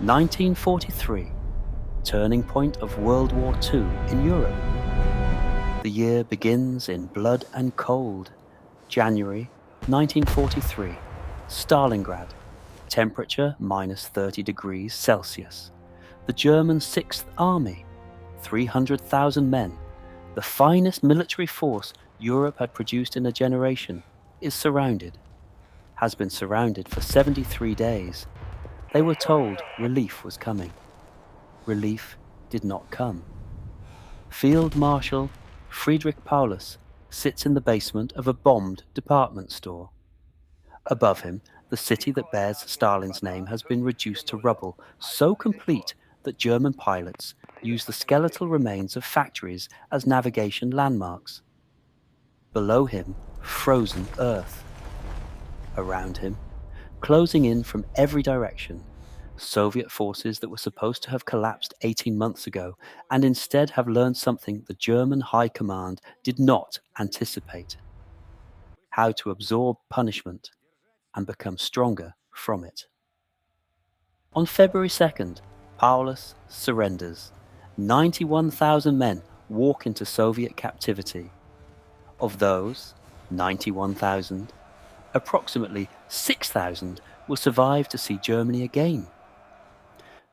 1943, turning point of World War II in Europe. The year begins in blood and cold. January 1943, Stalingrad, temperature minus 30 degrees Celsius. The German Sixth Army, 300,000 men, the finest military force Europe had produced in a generation, is surrounded, has been surrounded for 73 days. They were told relief was coming. Relief did not come. Field Marshal Friedrich Paulus sits in the basement of a bombed department store. Above him, the city that bears Stalin's name has been reduced to rubble, so complete that German pilots use the skeletal remains of factories as navigation landmarks. Below him, frozen earth. Around him, closing in from every direction, Soviet forces that were supposed to have collapsed 18 months ago and instead have learned something the German High Command did not anticipate: how to absorb punishment and become stronger from it. On February 2nd, Paulus surrenders. 91,000 men walk into Soviet captivity. Of those 91,000, approximately 6,000 will survive to see Germany again.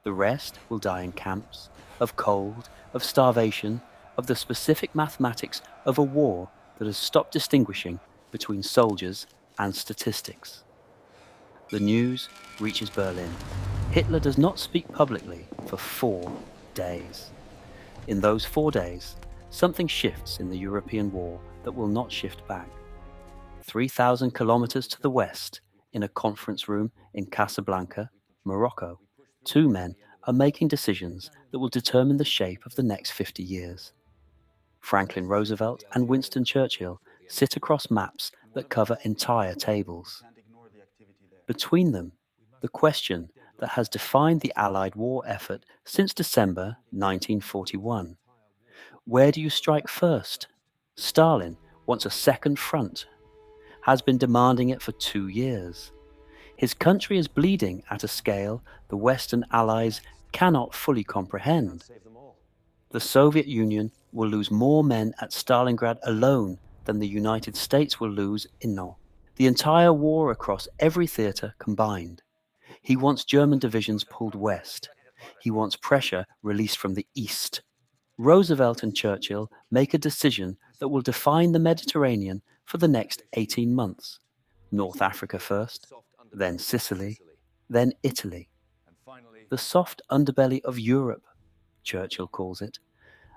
The rest will die in camps, of cold, of starvation, of the specific mathematics of a war that has stopped distinguishing between soldiers and statistics. The news reaches Berlin. Hitler does not speak publicly for 4 days. In those 4 days, something shifts in the European war that will not shift back. 3,000 kilometers to the west, in a conference room in Casablanca, Morocco, 2 men are making decisions that will determine the shape of the next 50 years. Franklin Roosevelt and Winston Churchill sit across maps that cover entire tables. Between them, the question that has defined the Allied war effort since December 1941. Where do you strike first? Stalin wants a second front, has been demanding it for 2 years. His country is bleeding at a scale the Western Allies cannot fully comprehend. The Soviet Union will lose more men at Stalingrad alone than the United States will lose in the entire war across every theatre combined. He wants German divisions pulled west. He wants pressure released from the east. Roosevelt and Churchill make a decision that will define the Mediterranean for the next 18 months. North Africa first, then Sicily, then Italy. The soft underbelly of Europe, Churchill calls it,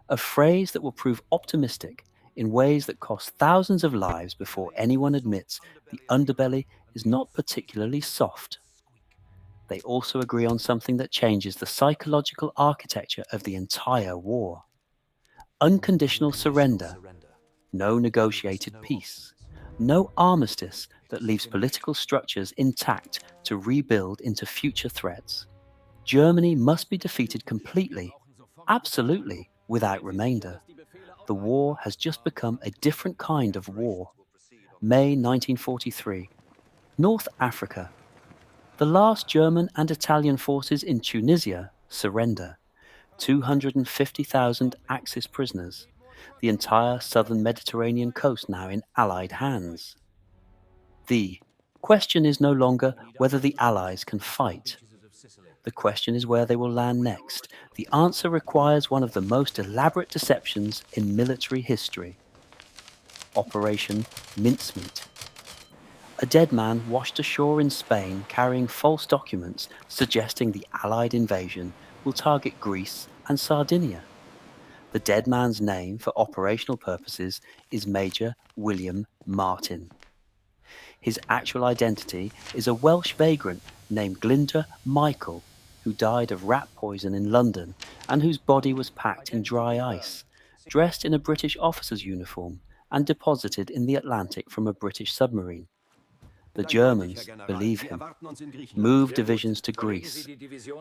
a phrase that will prove optimistic in ways that cost thousands of lives before anyone admits the underbelly is not particularly soft. They also agree on something that changes the psychological architecture of the entire war. Unconditional surrender, no negotiated peace, no armistice that leaves political structures intact to rebuild into future threats. Germany must be defeated completely, absolutely, without remainder. The war has just become a different kind of war. May 1943. North Africa. The last German and Italian forces in Tunisia surrender. 250,000 Axis prisoners. The entire southern Mediterranean coast now in Allied hands. The question is no longer whether the Allies can fight. The question is where they will land next. The answer requires one of the most elaborate deceptions in military history. Operation Mincemeat. A dead man washed ashore in Spain carrying false documents suggesting the Allied invasion will target Greece and Sardinia. The dead man's name for operational purposes is Major William Martin. His actual identity is a Welsh vagrant named Glyndwr Michael, who died of rat poison in London and whose body was packed in dry ice, dressed in a British officer's uniform and deposited in the Atlantic from a British submarine. The Germans believe him, move divisions to Greece,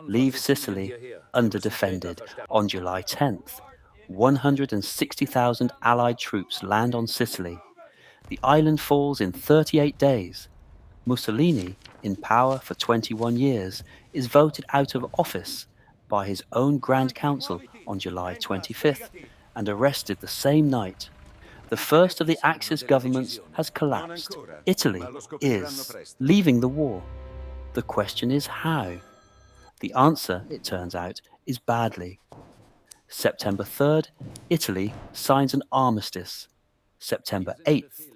leave Sicily underdefended. On July 10th, 160,000 Allied troops land on Sicily. The island falls in 38 days. Mussolini, in power for 21 years, is voted out of office by his own Grand Council on July 25th and arrested the same night. The first of the Axis governments has collapsed. Italy is leaving the war. The question is how? The answer, it turns out, is badly. September 3rd, Italy signs an armistice. September 8th,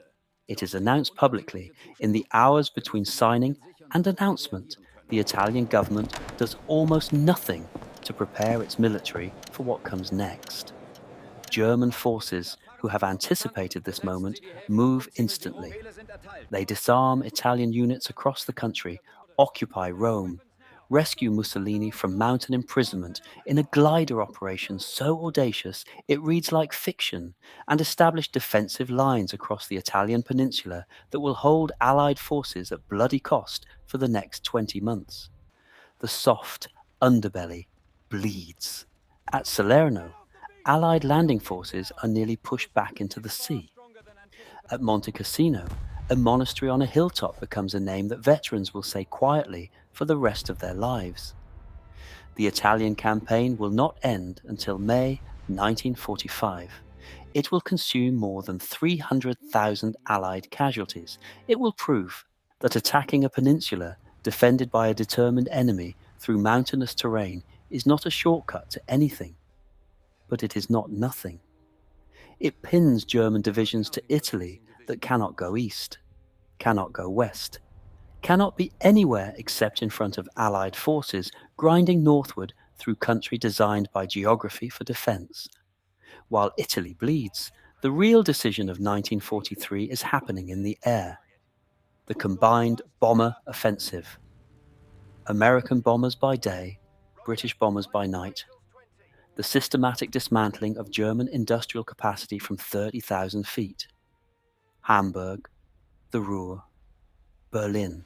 it is announced publicly. In the hours between signing and announcement, the Italian government does almost nothing to prepare its military for what comes next. German forces, who have anticipated this moment, move instantly. They disarm Italian units across the country, occupy Rome, rescue Mussolini from mountain imprisonment in a glider operation so audacious it reads like fiction, and establish defensive lines across the Italian peninsula that will hold Allied forces at bloody cost for the next 20 months. The soft underbelly bleeds. At Salerno, Allied landing forces are nearly pushed back into the sea. At Monte Cassino, a monastery on a hilltop becomes a name that veterans will say quietly for the rest of their lives. The Italian campaign will not end until May 1945. It will consume more than 300,000 Allied casualties. It will prove that attacking a peninsula defended by a determined enemy through mountainous terrain is not a shortcut to anything. But it is not nothing. It pins German divisions to Italy that cannot go east, cannot go west, cannot be anywhere except in front of Allied forces grinding northward through country designed by geography for defence. While Italy bleeds, the real decision of 1943 is happening in the air. The combined bomber offensive. American bombers by day, British bombers by night. The systematic dismantling of German industrial capacity from 30,000 feet. Hamburg, the Ruhr, Berlin.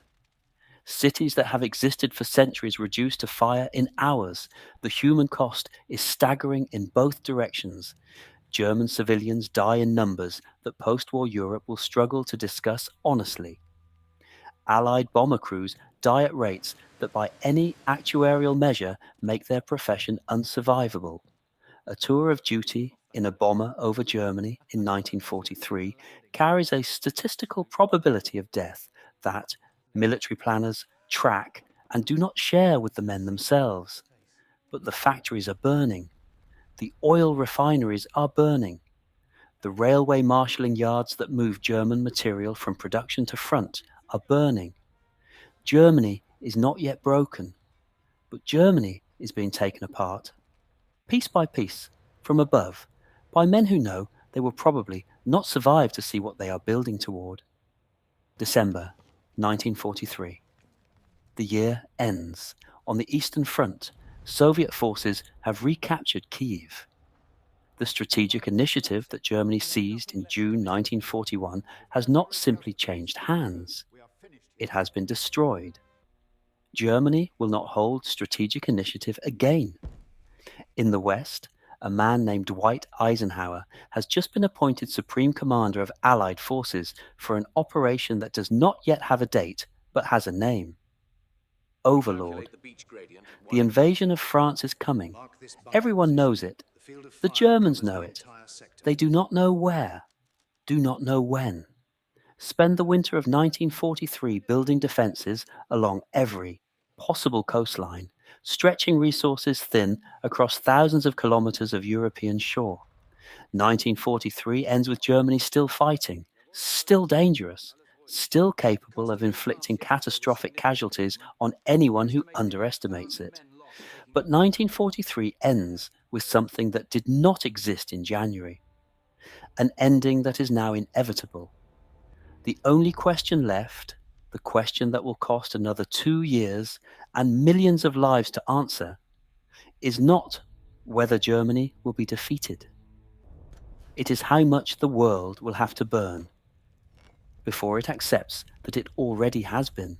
Cities that have existed for centuries reduced to fire in hours. The human cost is staggering in both directions. German civilians die in numbers that post-war Europe will struggle to discuss honestly. Allied bomber crews die at rates that by any actuarial measure make their profession unsurvivable. A tour of duty in a bomber over Germany in 1943 carries a statistical probability of death that military planners track and do not share with the men themselves. But the factories are burning. The oil refineries are burning. The railway marshalling yards that move German material from production to front are burning. Germany is not yet broken, but Germany is being taken apart, piece by piece, from above, by men who know they will probably not survive to see what they are building toward. December 1943. The year ends. On the Eastern Front, Soviet forces have recaptured Kyiv. The strategic initiative that Germany seized in June 1941 has not simply changed hands. It has been destroyed. Germany will not hold strategic initiative again. In the West, a man named Dwight Eisenhower has just been appointed Supreme Commander of Allied forces for an operation that does not yet have a date, but has a name. Overlord. The invasion of France is coming. Everyone knows it. The Germans know it. They do not know where, do not know when. Spend the winter of 1943 building defences along every possible coastline, stretching resources thin across thousands of kilometres of European shore. 1943 ends with Germany still fighting, still dangerous, still capable of inflicting catastrophic casualties on anyone who underestimates it. But 1943 ends with something that did not exist in January, an ending that is now inevitable. The only question left, the question that will cost another 2 years and millions of lives to answer, is not whether Germany will be defeated. It is how much the world will have to burn before it accepts that it already has been.